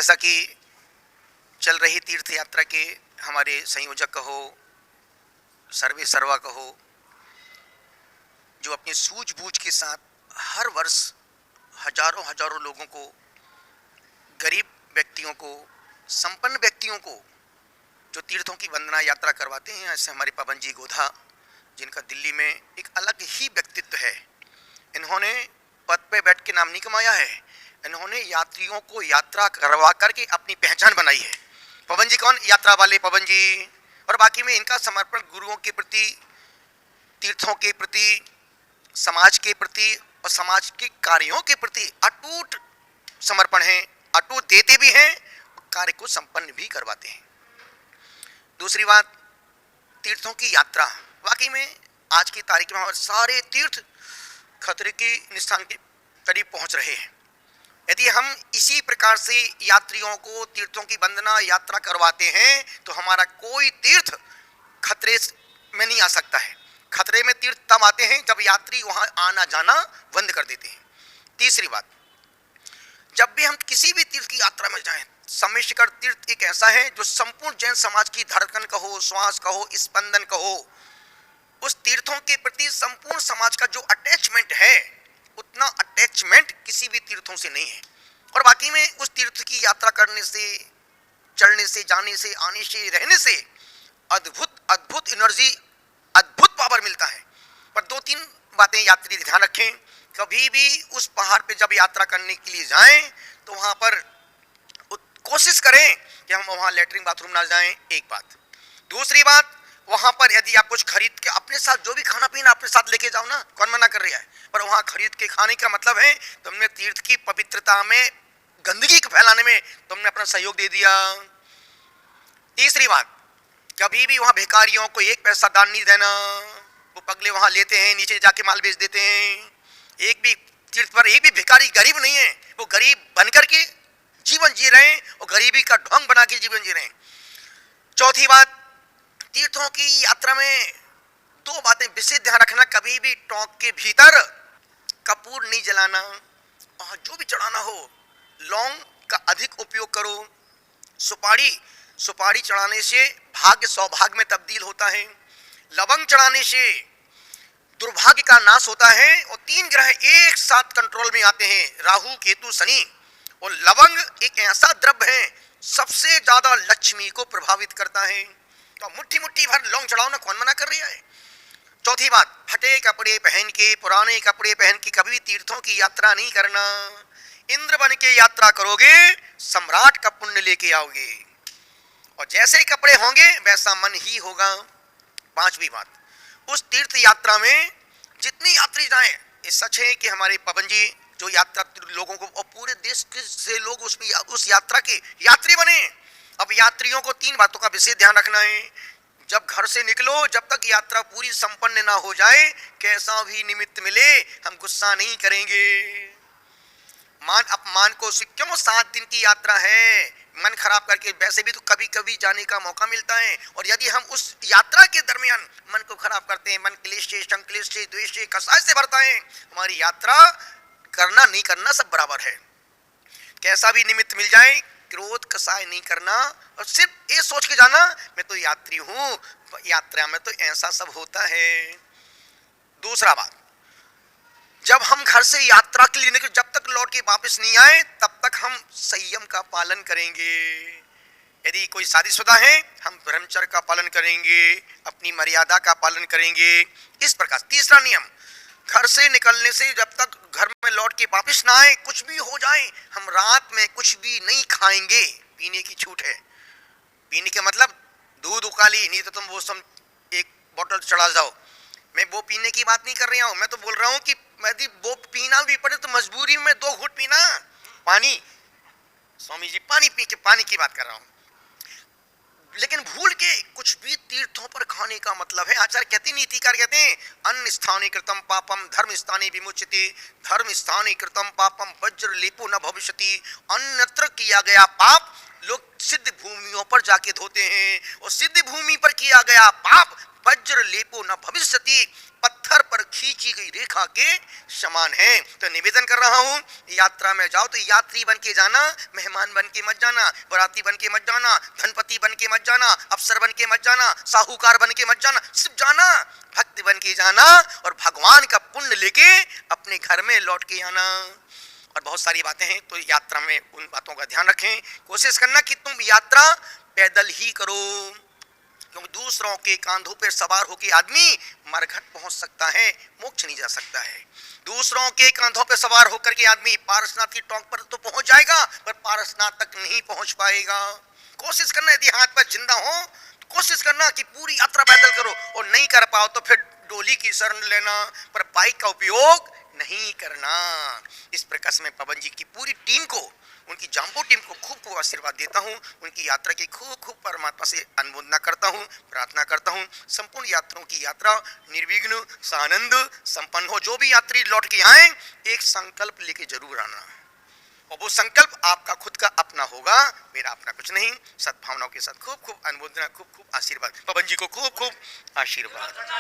जैसा कि चल रही तीर्थ यात्रा के हमारे संयोजक कहो, सर्वे सर्वा कहो, जो अपनी सूझबूझ के साथ हर वर्ष हजारों हजारों लोगों को, गरीब व्यक्तियों को, संपन्न व्यक्तियों को जो तीर्थों की वंदना यात्रा करवाते हैं, ऐसे हमारे पवन जी गोधा, जिनका दिल्ली में एक अलग ही व्यक्तित्व है। इन्होंने पद पे बैठ के नाम नहीं कमाया है, इन्होंने यात्रियों को यात्रा करवा करके अपनी पहचान बनाई है। पवन जी कौन? यात्रा वाले पवन जी। और बाकी में इनका समर्पण गुरुओं के प्रति, तीर्थों के प्रति, समाज के प्रति और समाज के कार्यों के प्रति अटूट समर्पण है, अटूट देते भी हैं, कार्य को संपन्न भी करवाते हैं। दूसरी बात, तीर्थों की यात्रा, वाकई में आज की तारीख में हमारे सारे तीर्थ खतरे के निशान के करीब पहुंच रहे हैं। यदि हम इसी प्रकार से यात्रियों को तीर्थों की वंदना यात्रा करवाते हैं तो हमारा कोई तीर्थ खतरे में नहीं आ सकता है। खतरे में तीर्थ तब आते हैं जब यात्री वहां आना जाना बंद कर देते हैं। तीसरी बात, जब भी हम किसी भी तीर्थ की यात्रा में जाएं, सम्मेशिकर तीर्थ एक ऐसा है जो संपूर्ण जैन समाज की धड़कन कहो, श्वास कहो, स्पंदन कहो, उस तीर्थों के प्रति संपूर्ण समाज का जो अटैचमेंट है, उतना अटैचमेंट किसी भी तीर्थों से नहीं है। और बाकी में उस तीर्थ की यात्रा करने से, चढ़ने से, जाने से, आने से, रहने से अद्भुत अद्भुत एनर्जी, अद्भुत पावर मिलता है। पर दो तीन बातें यात्री ध्यान रखें, कभी भी उस पहाड़ पे जब यात्रा करने के लिए जाएं तो वहां पर कोशिश करें कि हम वहां लेटरिन बाथरूम ना जाएं, एक बात। दूसरी बात, वहां पर यदि आप कुछ खरीद के अपने साथ, जो भी खाना पीना अपने साथ लेके जाओ ना, कौन मना कर रहा है, पर वहां खरीद के खाने का मतलब है तुमने तीर्थ की पवित्रता में गंदगी को फैलाने में तुमने अपना सहयोग दे दिया। तीसरी बात, कभी भी वहां भिखारियों को एक पैसा दान नहीं देना, वो पगले वहां लेते हैं, नीचे जाके माल बेच देते हैं। एक भी तीर्थ पर एक भी भिखारी गरीब नहीं है, वो गरीब बनकर के जीवन जी रहे हैं और गरीबी का ढोंग बना के जीवन जी रहे हैं। चौथी बात, तीर्थों की यात्रा में दो बातें विशेष ध्यान रखना, कभी भी टोंक के भीतर कपूर नहीं जलाना, और जो भी चढ़ाना हो लौंग का अधिक उपयोग करो। सुपारी चढ़ाने से भाग्य सौभाग्य में तब्दील होता है, लवंग चढ़ाने से दुर्भाग्य का नाश होता है। और 3 ग्रह एक साथ कंट्रोल में आते हैं, राहु, केतु, शनि। और लवंग एक ऐसा द्रव्य है सबसे ज्यादा लक्ष्मी को प्रभावित करता है, तो मुट्ठी मुट्ठी भर लौंग चढ़ाओ ना, कौन मना कर रहा है। चौथी बात, फटे कपड़े पहन के, पुराने कपड़े पहन के कभी भी तीर्थों की यात्रा नहीं करना। इंद्र बन के यात्रा करोगे, सम्राट का पुण्य लेके आओगे, और जैसे ही कपड़े होंगे वैसा मन ही होगा। पांचवी बात, उस तीर्थ यात्रा में जितनी यात्री जाएं, ये सच है कि हमारे पवन जी जो यात्रा लोगों को, और पूरे देश से लोग उस यात्रा के यात्री बने। अब यात्रियों को 3 बातों का विशेष ध्यान रखना है। जब घर से निकलो, जब तक यात्रा पूरी संपन्न ना हो जाए, कैसा भी निमित्त मिले हम गुस्सा नहीं करेंगे। मान अपमान को, क्यों 7 दिन की यात्रा है, मन खराब करके, वैसे भी तो कभी कभी जाने का मौका मिलता है, और यदि हम उस यात्रा के दरमियान मन को खराब करते हैं, मन क्लेश से, संक्लेश से, द्वेष से, कसाय से भरता है, हमारी यात्रा करना नहीं करना सब बराबर है। कैसा भी निमित्त मिल जाए, क्रोध कसाय नहीं करना, और सिर्फ ये सोच के जाना मैं तो यात्री हूं, यात्रा में तो ऐसा सब होता है। दूसरा बात, जब हम घर से यात्रा के लिए निकले, जब तक लौट के वापस नहीं आए तब तक हम संयम का पालन करेंगे। यदि कोई शादीशुदा है, हम ब्रह्मचर्य का पालन करेंगे, अपनी मर्यादा का पालन करेंगे, इस प्रकार। तीसरा नियम, घर से निकलने से जब तक घर में लौट के वापस ना आए, कुछ भी हो जाए, हम रात में कुछ भी नहीं खाएंगे। पीने की छूट है, पीने के मतलब दूध उकाली नहीं तो तुम वो सब एक बोतल चढ़ा जाओ, मैं वो पीने की बात नहीं कर रहा हूं। मैं तो बोल रहा हूं कि यदि वो पीना भी पड़े तो मजबूरी में 2 घूंट पीना। पानी, स्वामी जी पानी पी के, पानी की बात कर रहा हूं। लेकिन भूल के कुछ भी तीर्थों पर खाने का मतलब है, आचार्य कहते, नीतिकार कहते हैं, अन्न स्थाने कृतम पापम धर्म स्थाने विमुच्यते, धर्म स्थाने कृतम पापम वज्र लेपो न भविष्यति। अन्यत्र किया गया पाप लोग सिद्ध भूमियों पर जाके धोते हैं, और सिद्ध भूमि पर किया गया पाप वज्र लेपो न भविष्यति, पत्थर पत्थर पर खींची गई रेखा के समान है। तो निवेदन कर रहा हूं, यात्रा में जाओ तो यात्री बन के जाना, मेहमान बन के मत जाना, बराती बन के मत जाना, धनपति बन के मत जाना, अफसर बन के मत जाना, साहूकार बन के मत जाना, सिर्फ जाना भक्त बन के जाना और भगवान का पुण्य लेके अपने घर में लौट के आना। और बहुत सारी बातें हैं, तो यात्रा में उन बातों का ध्यान रखें। कोशिश करना कि तुम यात्रा पैदल ही करो, क्योंकि दूसरों के कांधों पर सवार होकर आदमी मरघट पहुंच सकता है, मोक्ष नहीं जा सकता है। दूसरों के कांधों पर सवार होकर के आदमी पारसनाथ की टॉप पर तो पहुंच जाएगा, पर पारसनाथ तक नहीं पहुंच पाएगा। कोशिश करना, यदि हाथ पर जिंदा हो तो कोशिश करना कि पूरी यात्रा पैदल करो, और नहीं कर पाओ तो फिर डोली की शरण लेना, पर बाइक का उपयोग नहीं करना। इस प्रकार से मैं पवन जी की पूरी टीम को, उनकी जाम्बो टीम को खूब खूब आशीर्वाद देता हूं, उनकी यात्रा की खूब खूब परमात्मा से अनुमोदना करता हूं, प्रार्थना करता हूं संपूर्ण यात्रियों की यात्रा निर्विघ्न सानंद संपन्न हो। जो भी यात्री लौट के आए, एक संकल्प लेके जरूर आना, और वो संकल्प आपका खुद का अपना होगा, मेरा अपना कुछ नहीं। सद्भावनाओं के साथ खूब खूब अनुमोदना, खूब खूब आशीर्वाद, पवन जी को खूब खूब आशीर्वाद।